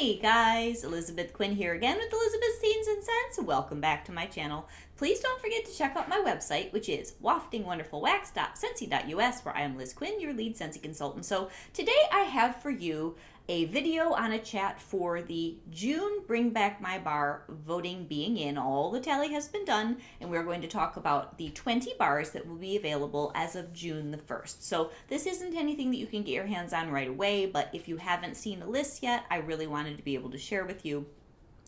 Hey guys, Elizabeth Quinn here again with Elizabeth's Scenes and Scents. Welcome back to my channel. Please don't forget to check out my website, which is waftingwonderfulwax.scentsy.us, where I am Liz Quinn, your lead Scentsy consultant. So today I have for you a video on a chat for the June Bring Back My Bar voting being in. All the tally has been done, and we're going to talk about the 20 bars that will be available as of June the 1st. So this isn't anything that you can get your hands on right away, but if you haven't seen a list yet, I really wanted to be able to share with you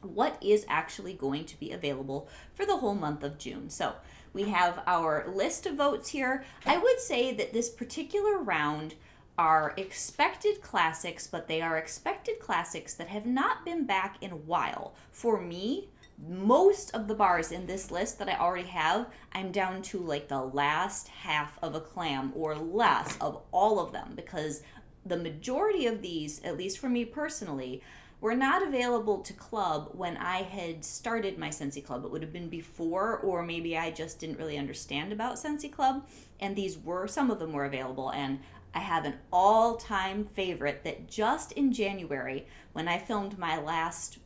what is actually going to be available for the whole month of June. So we have our list of votes here. I would say that this particular round are expected classics, but they are expected classics that have not been back in a while. For me, most of the bars in this list that I already have, I'm down to like the last half of a clam or less of all of them, because the majority of these, at least for me personally, were not available to club when I had started my Scentsy Club. It would have been before, or maybe I just didn't really understand about Scentsy Club, and some of them were available. And I have an all-time favorite that just in January, when I filmed my last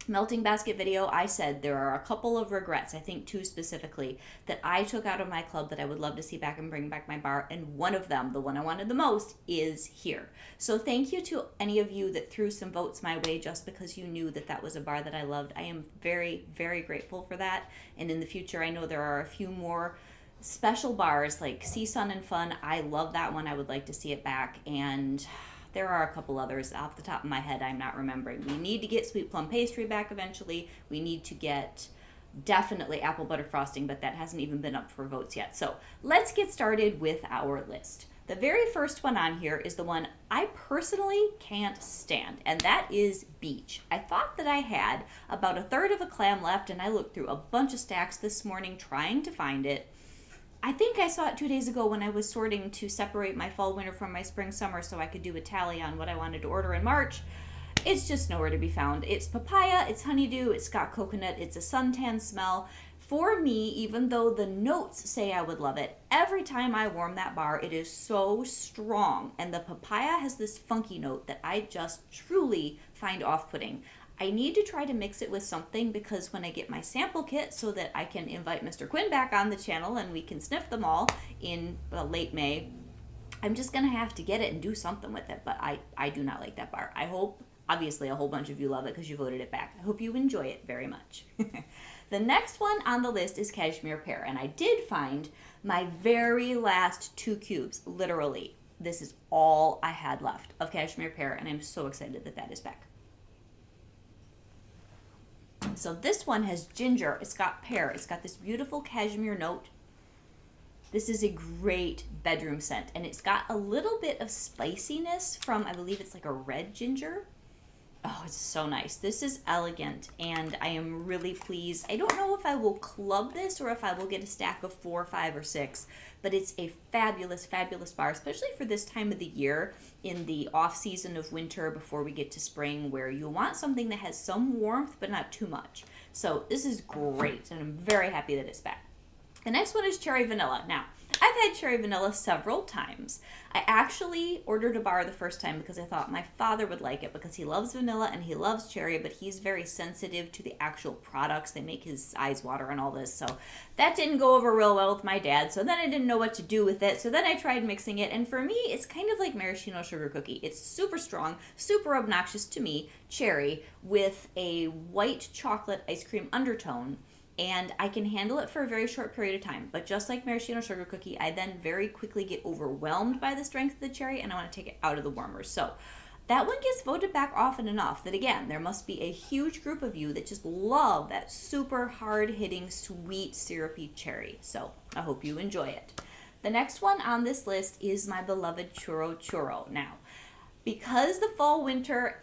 melting basket video, I said there are a couple of regrets, I think two specifically, that I took out of my club that I would love to see back and bring back my bar, and one of them, the one I wanted the most, is here. So thank you to any of you that threw some votes my way just because you knew that that was a bar that I loved. I am very, very grateful for that, and in the future I know there are a few more special bars like Sea Sun and Fun. I love that one. I would like to see it back, and there are a couple others off the top of my head I'm not remembering. We need to get Sweet Plum Pastry back eventually. We need to get definitely Apple Butter Frosting, but that hasn't even been up for votes yet. So let's get started with our list. The very first one on here is the one I personally can't stand, and that is Beach. I thought that I had about a third of a clam left, and I looked through a bunch of stacks this morning trying to find it. I think I saw it 2 days ago when I was sorting to separate my fall winter from my spring summer so I could do a tally on what I wanted to order in March. It's just nowhere to be found. It's papaya, it's honeydew, it's got coconut, it's a suntan smell. For me, even though the notes say I would love it, every time I warm that bar, it is so strong. And the papaya has this funky note that I just truly find off-putting. I need to try to mix it with something, because when I get my sample kit so that I can invite Mr. Quinn back on the channel and we can sniff them all in late May, I'm just going to have to get it and do something with it. But I do not like that bar. I hope, obviously, a whole bunch of you love it because you voted it back. I hope you enjoy it very much. The next one on the list is Cashmere Pear, and I did find my very last 2 cubes, literally. This is all I had left of Cashmere Pear, and I'm so excited that that is back. So this one has ginger, it's got pear, it's got this beautiful cashmere note. This is a great bedroom scent, and it's got a little bit of spiciness from, I believe it's like a red ginger. Oh, it's so nice. This is elegant, and I am really pleased. I don't know if I will club this or if I will get a stack of 4, 5, or 6, but it's a fabulous, fabulous bar, especially for this time of the year in the off season of winter before we get to spring, where you want something that has some warmth but not too much. So this is great, and I'm very happy that it's back. The next one is Cherry Vanilla. Now, I've had Cherry Vanilla several times. I actually ordered a bar the first time because I thought my father would like it, because he loves vanilla and he loves cherry, but he's very sensitive to the actual products. They make his eyes water and all this, so that didn't go over real well with my dad, so then I didn't know what to do with it, so then I tried mixing it, and for me, it's kind of like maraschino sugar cookie. It's super strong, super obnoxious to me, cherry, with a white chocolate ice cream undertone, and I can handle it for a very short period of time. But just like maraschino sugar cookie, I then very quickly get overwhelmed by the strength of the cherry, and I want to take it out of the warmers. So that one gets voted back often enough that, again, there must be a huge group of you that just love that super hard-hitting, sweet, syrupy cherry. So I hope you enjoy it. The next one on this list is my beloved Churro Churro. Now, because the fall-winter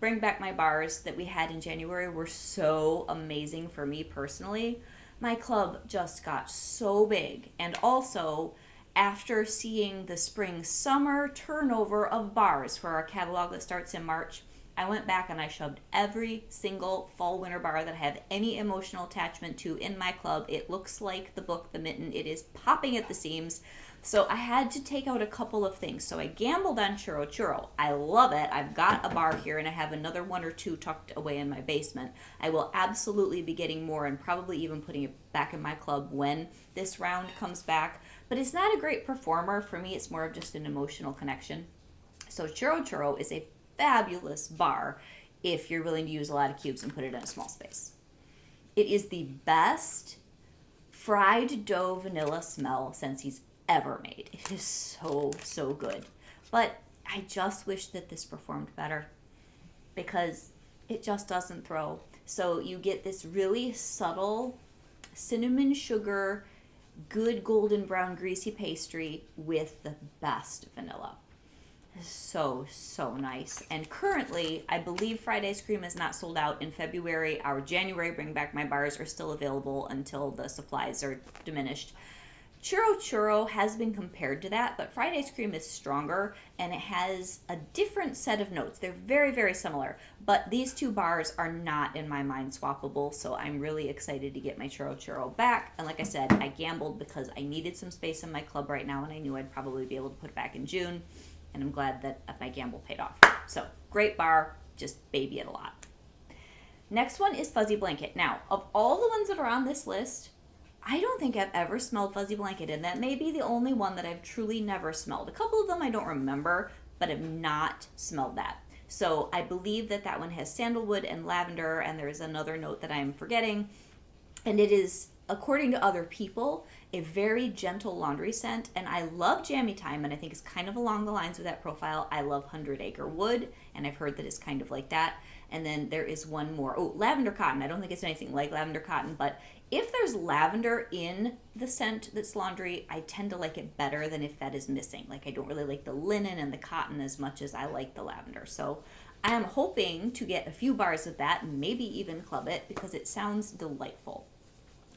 Bring Back My bars that we had in January were so amazing for me personally, my club just got so big. And also, after seeing the spring summer turnover of bars for our catalog that starts in March, I went back and I shoved every single fall winter bar that I have any emotional attachment to in my club. It looks like the book The Mitten. It is popping at the seams. So I had to take out a couple of things. So I gambled on Churro Churro. I love it. I've got a bar here and I have another one or two tucked away in my basement. I will absolutely be getting more and probably even putting it back in my club when this round comes back. But it's not a great performer. For me, it's more of just an emotional connection. So Churro Churro is a fabulous bar if you're willing to use a lot of cubes and put it in a small space. It is the best fried dough vanilla smell Scentsi's ever made. It is so, so good. But I just wish that this performed better because it just doesn't throw. So you get this really subtle cinnamon sugar, good golden brown greasy pastry with the best vanilla. So, so nice. And currently, I believe fried ice cream is not sold out in February. Our January Bring Back My Bars are still available until the supplies are diminished. Churro Churro has been compared to that, but fried ice cream is stronger and it has a different set of notes. They're very, very similar, but these two bars are not, in my mind, swappable, so I'm really excited to get my Churro Churro back. And like I said, I gambled because I needed some space in my club right now and I knew I'd probably be able to put it back in June, and I'm glad that my gamble paid off. So, great bar, just baby it a lot. Next one is Fuzzy Blanket. Now, of all the ones that are on this list, I don't think I've ever smelled Fuzzy Blanket, and that may be the only one that I've truly never smelled. A couple of them I don't remember, but have not smelled that. So I believe that that one has sandalwood and lavender, and there's another note that I'm forgetting. And it is, according to other people, a very gentle laundry scent. And I love Jammy Time, and I think it's kind of along the lines of that profile. I love 100 Acre Wood, and I've heard that it's kind of like that. And then there is one more. Oh, Lavender Cotton. I don't think it's anything like Lavender Cotton, but if there's lavender in the scent that's laundry, I tend to like it better than if that is missing. Like, I don't really like the linen and the cotton as much as I like the lavender. So I am hoping to get a few bars of that, maybe even club it, because it sounds delightful.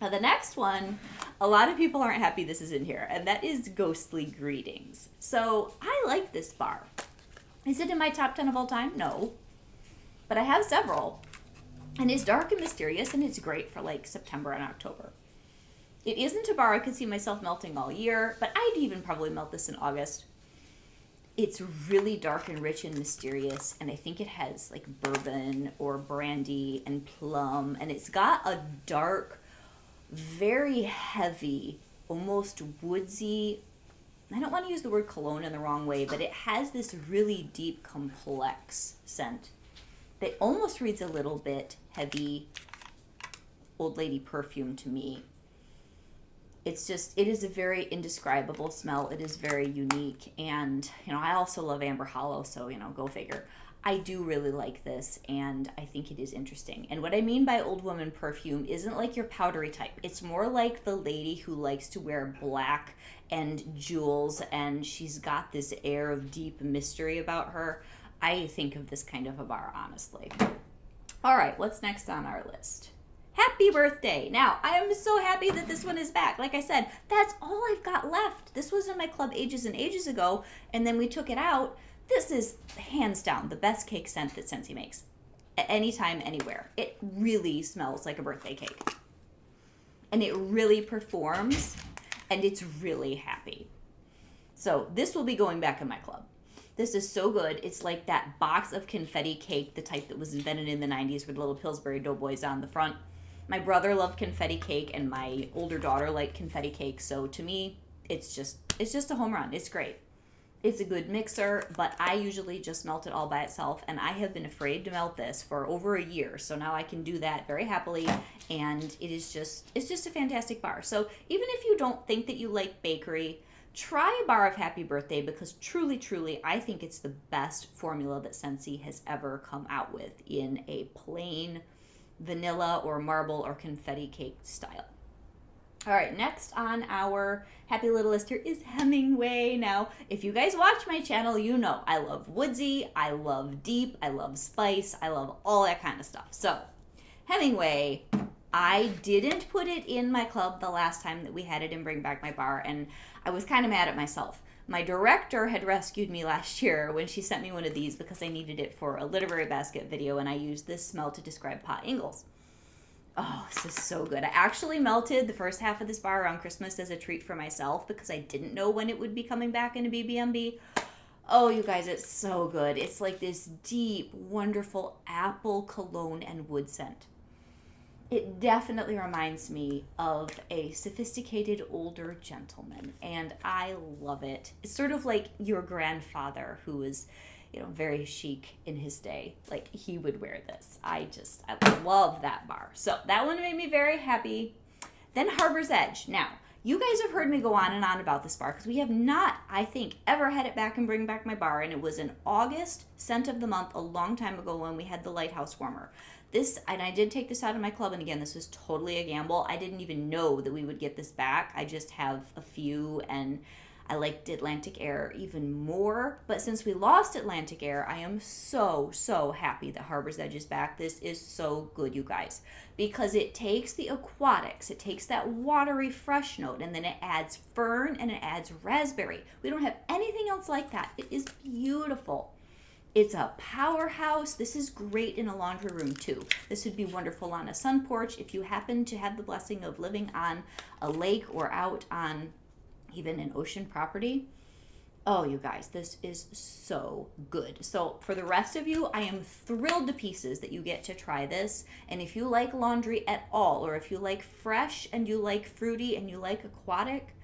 Now, the next one, a lot of people aren't happy this is in here, and that is Ghostly Greetings. So I like this bar. Is it in my top 10 of all time? No. But I have several. And it's dark and mysterious, and it's great for like September and October. It isn't a bar I could see myself melting all year, but I'd even probably melt this in August. It's really dark and rich and mysterious, and I think it has like bourbon or brandy and plum, and it's got a dark, very heavy, almost woodsy, I don't want to use the word cologne in the wrong way, but it has this really deep, complex scent that almost reads a little bit heavy old lady perfume to me. It's just, it is a very indescribable smell. It is very unique. And, I also love Amber Hollow, so, go figure. I do really like this, and I think it is interesting. And what I mean by old woman perfume isn't like your powdery type. It's more like the lady who likes to wear black and jewels, and she's got this air of deep mystery about her. I think of this kind of a bar, honestly. All right, what's next on our list? Happy Birthday. Now, I am so happy that this one is back. Like I said, that's all I've got left. This was in my club ages and ages ago, and then we took it out. This is hands down the best cake scent that Scentsy makes. At any time, anywhere. It really smells like a birthday cake. And it really performs, and it's really happy. So this will be going back in my club. This is so good. It's like that box of confetti cake, the type that was invented in the 90s with little Pillsbury Doughboys on the front. My brother loved confetti cake, and my older daughter liked confetti cake. So to me, it's just a home run. It's great. It's a good mixer, but I usually just melt it all by itself, and I have been afraid to melt this for over a year. So now I can do that very happily, and it's just a fantastic bar. So even if you don't think that you like bakery, try a bar of Happy Birthday, because truly, truly, I think it's the best formula that Scentsy has ever come out with in a plain vanilla or marble or confetti cake style. All right, next on our happy little list here is Hemingway. Now, if you guys watch my channel, you know I love woodsy, I love deep, I love spice, I love all that kind of stuff. So, Hemingway, I didn't put it in my club the last time that we had it in Bring Back My Bar, and I was kind of mad at myself. My director had rescued me last year when she sent me one of these because I needed it for a literary basket video, and I used this smell to describe pot Ingalls. Oh, this is so good. I actually melted the first half of this bar around Christmas as a treat for myself because I didn't know when it would be coming back into BBMB. Oh, you guys, it's so good. It's like this deep, wonderful apple cologne and wood scent. It definitely reminds me of a sophisticated older gentleman, and I love it. It's sort of like your grandfather who was, very chic in his day. Like, he would wear this. I love that bar. So that one made me very happy. Then Harbor's Edge. Now, you guys have heard me go on and on about this bar because we have not, I think, ever had it back and bring back my bar. And it was an August scent of the month a long time ago when we had the Lighthouse Warmer. This, and I did take this out of my club, and again, this was totally a gamble. I didn't even know that we would get this back. I just have a few, and I liked Atlantic Air even more. But since we lost Atlantic Air, I am so, so happy that Harbor's Edge is back. This is so good, you guys, because it takes the aquatics, it takes that watery fresh note, and then it adds fern and it adds raspberry. We don't have anything else like that. It is beautiful. It's a powerhouse. This is great in a laundry room too. This would be wonderful on a sun porch if you happen to have the blessing of living on a lake or out on even an ocean property. Oh, you guys, this is so good. So for the rest of you, I am thrilled to pieces that you get to try this. And if you like laundry at all, or if you like fresh and you like fruity and you like aquatic,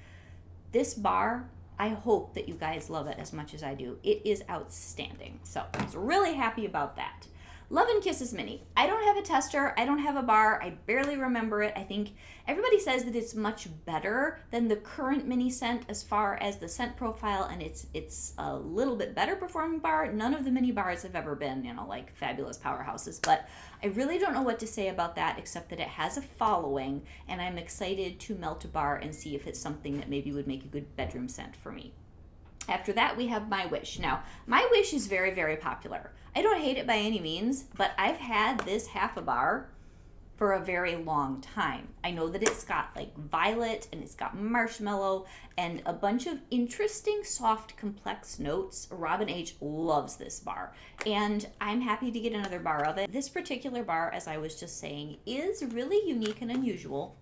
this bar, I hope that you guys love it as much as I do. It is outstanding. So I was really happy about that. Love and Kisses Mini. I don't have a tester. I don't have a bar. I barely remember it. I think everybody says that it's much better than the current mini scent as far as the scent profile, and it's a little bit better performing bar. None of the mini bars have ever been, like fabulous powerhouses, but I really don't know what to say about that except that it has a following, and I'm excited to melt a bar and see if it's something that maybe would make a good bedroom scent for me. After that, we have My Wish. Now, My Wish is very, very popular. I don't hate it by any means, but I've had this half a bar for a very long time. I know that it's got like violet and it's got marshmallow and a bunch of interesting, soft, complex notes. Robin H. loves this bar, and I'm happy to get another bar of it. This particular bar, as I was just saying, is really unique and unusual.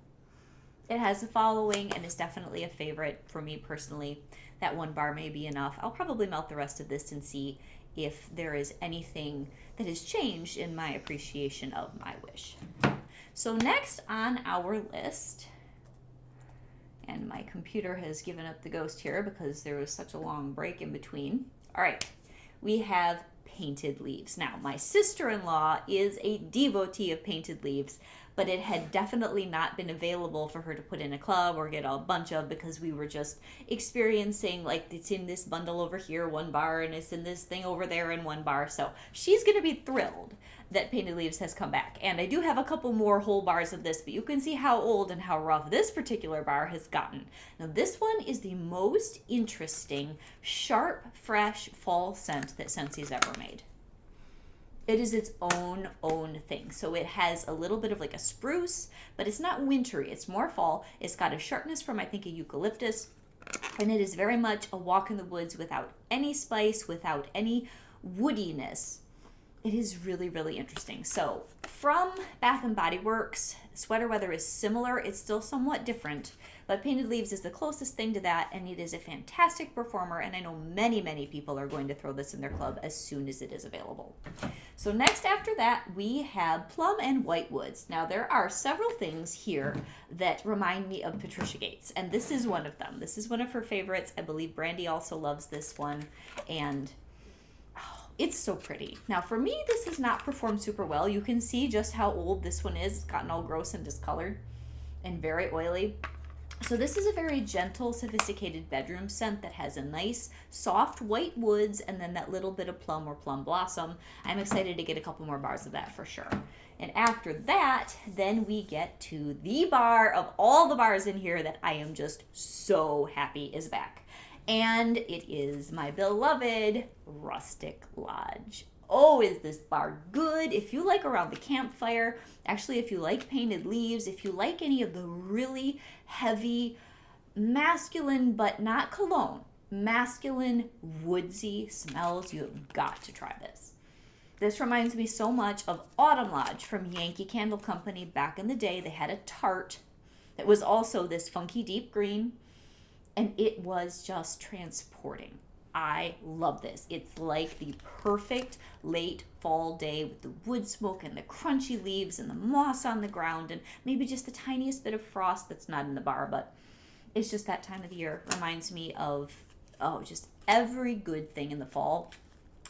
It has a following and is definitely a favorite for me personally. That one bar may be enough. I'll probably melt the rest of this and see if there is anything that has changed in my appreciation of My Wish. So next on our list, and my computer has given up the ghost here because there was such a long break in between. All right, we have Painted Leaves. Now, my sister-in-law is a devotee of Painted Leaves, but it had definitely not been available for her to put in a club or get a bunch of because we were just experiencing like it's in this bundle over here, one bar, and it's in this thing over there in one bar. So she's going to be thrilled that Painted Leaves has come back. And I do have a couple more whole bars of this, but you can see how old and how rough this particular bar has gotten. Now this one is the most interesting, sharp, fresh fall scent that Scentsi's ever made. It is its own thing. So it has a little bit of like a spruce, but it's not wintry. It's more fall. It's got a sharpness from, I think, a eucalyptus. And it is very much a walk in the woods without any spice, without any woodiness. It is really, really interesting. So from Bath & Body Works, Sweater Weather is similar. It's still somewhat different, but Painted Leaves is the closest thing to that, and it is a fantastic performer, and I know many, many people are going to throw this in their club as soon as it is available. So next after that, we have Plum and Whitewoods. Now, there are several things here that remind me of Patricia Gates, and this is one of them. This is one of her favorites. I believe Brandy also loves this one, and it's so pretty. Now, for me, this has not performed super well. You can see just how old this one is. It's gotten all gross and discolored and very oily. So this is a very gentle, sophisticated bedroom scent that has a nice, soft white woods and then that little bit of plum or plum blossom. I'm excited to get a couple more bars of that for sure. And after that, then we get to the bar of all the bars in here that I am just so happy is back. And it is my beloved Rustic Lodge. Oh, is this bar good? If you like Around the Campfire, actually if you like Painted Leaves, if you like any of the really heavy, masculine but not cologne, masculine woodsy smells, you have got to try this. This reminds me so much of Autumn Lodge from Yankee Candle Company back in the day. They had a tart that was also this funky deep green, and it was just transporting. I love this. It's like the perfect late fall day with the wood smoke and the crunchy leaves and the moss on the ground and maybe just the tiniest bit of frost that's not in the bar, but it's just that time of the year. Reminds me of, just every good thing in the fall.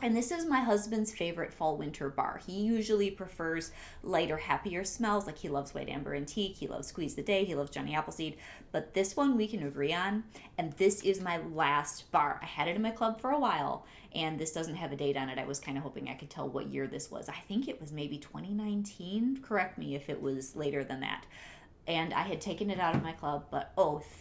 And this is my husband's favorite fall winter bar. He usually prefers lighter, happier smells. Like he loves white amber antique, he loves Squeeze the Day, he loves Johnny Appleseed. But this one we can agree on. And this is my last bar. I had it in my club for a while, and this doesn't have a date on it. I was kind of hoping I could tell what year this was. I think it was maybe 2019. Correct me if it was later than that. And I had taken it out of my club, but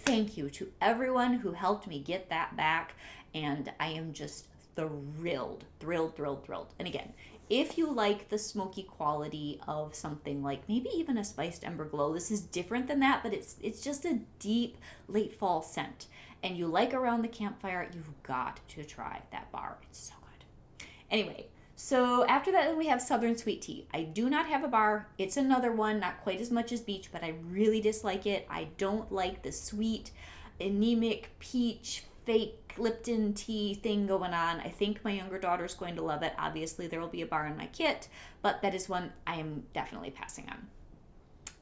thank you to everyone who helped me get that back. And I am just thrilled. And again, if you like the smoky quality of something like maybe even a spiced ember glow, this is different than that, but it's just a deep late fall scent. And you like around the campfire, you've got to try that bar. It's so good. Anyway, so after that, then we have Southern Sweet Tea. I do not have a bar. It's another one, not quite as much as Beach, but I really dislike it. I don't like the sweet, anemic peach fake Lipton tea thing going on. I think my younger daughter's going to love it. Obviously, there will be a bar in my kit, but that is one I am definitely passing on.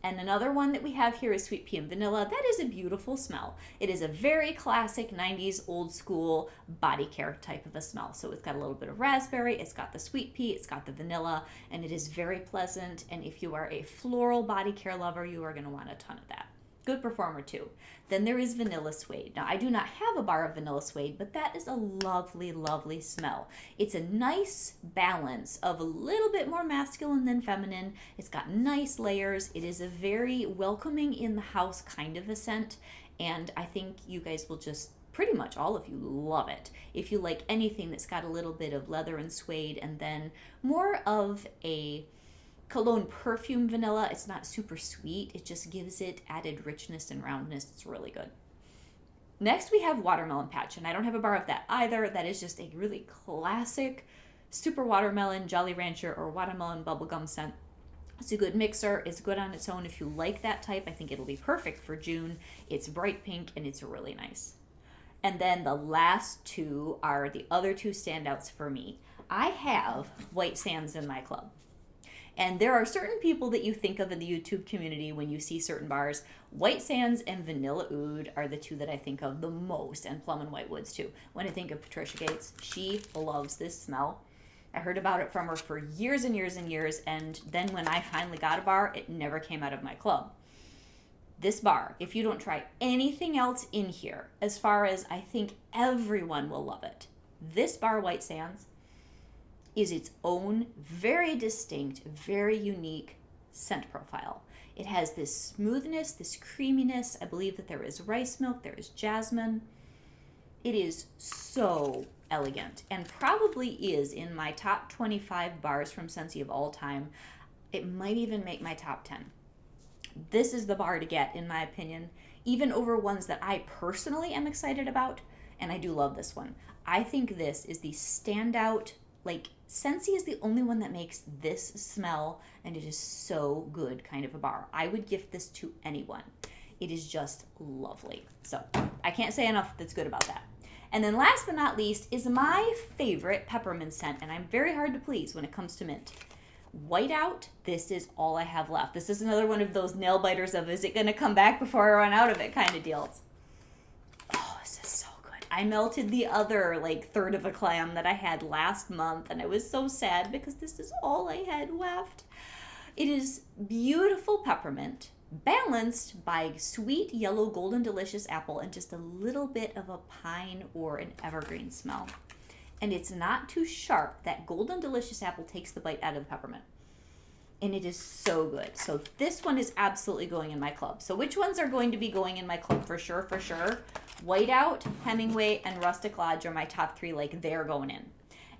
And another one that we have here is Sweet Pea and Vanilla. That is a beautiful smell. It is a very classic 90s old school body care type of a smell. So it's got a little bit of raspberry, it's got the sweet pea, it's got the vanilla, and it is very pleasant. And if you are a floral body care lover, you are going to want a ton of that. Good performer too. Then there is Vanilla Suede. Now I do not have a bar of Vanilla Suede, but that is a lovely smell. It's a nice balance of a little bit more masculine than feminine. It's got nice layers. It is a very welcoming in the house kind of a scent, and I think you guys will just pretty much all of you love it. If you like anything that's got a little bit of leather and suede and then more of a cologne perfume vanilla. It's not super sweet. It just gives it added richness and roundness. It's really good. Next we have Watermelon Patch, and I don't have a bar of that either. That is just a really classic super watermelon, Jolly Rancher, or watermelon bubblegum scent. It's a good mixer. It's good on its own. If you like that type, I think it'll be perfect for June. It's bright pink and it's really nice. And then the last two are the other two standouts for me. I have White Sands in my club. And there are certain people that you think of in the YouTube community when you see certain bars. White Sands and Vanilla Oud are the two that I think of the most, and Plum and White Woods too. When I think of Patricia Gates, she loves this smell. I heard about it from her for years and years and years, and then when I finally got a bar, it never came out of my club. This bar, if you don't try anything else in here, as far as I think everyone will love it, this bar, White Sands, is its own very distinct, very unique scent profile. It has this smoothness, this creaminess. I believe that there is rice milk, there is jasmine. It is so elegant and probably is in my top 25 bars from Scentsy of all time. It might even make my top 10. This is the bar to get, in my opinion, even over ones that I personally am excited about, and I do love this one. I think this is the standout. Scentsy is the only one that makes this smell, and it is so good kind of a bar. I would gift this to anyone. It is just lovely. So I can't say enough that's good about that. And then last but not least is my favorite peppermint scent, and I'm very hard to please when it comes to mint. Whiteout, this is all I have left. This is another one of those nail biters of is it going to come back before I run out of it kind of deals. Oh, this is so good. I melted the other third of a clam that I had last month, and I was so sad because this is all I had left. It is beautiful peppermint, balanced by sweet yellow golden delicious apple and just a little bit of a pine or an evergreen smell. And it's not too sharp. That golden delicious apple takes the bite out of the peppermint. And it is so good. So this one is absolutely going in my club. So which ones are going to be going in my club for sure, Whiteout, Hemingway, and Rustic Lodge are my top three, they're going in.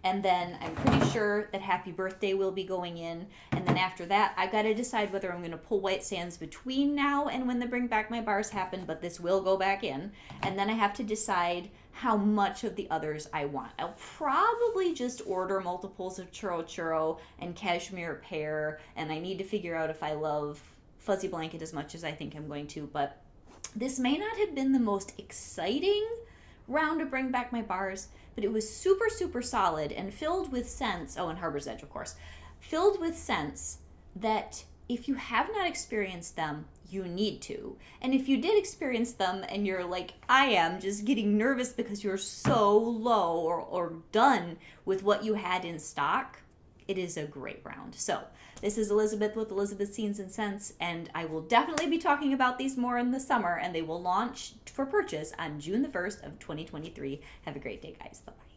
And then I'm pretty sure that Happy Birthday will be going in. And then after that, I got to decide whether I'm going to pull White Sands between now and when the Bring Back My Bars happen, but this will go back in. And then I have to decide how much of the others I want. I'll probably just order multiples of Churro Churro and Cashmere Pear, and I need to figure out if I love Fuzzy Blanket as much as I think I'm going to, but this may not have been the most exciting round to Bring Back My Bars, but it was super, super solid and filled with scents. Oh, and Harbor's Edge, of course. Filled with scents that if you have not experienced them, you need to. And if you did experience them and you're like I am, just getting nervous because you're so low or done with what you had in stock, it is a great round. So this is Elizabeth with Elizabeth's Scenes and Scents, and I will definitely be talking about these more in the summer, and they will launch for purchase on June the 1st of 2023. Have a great day, guys. Bye-bye.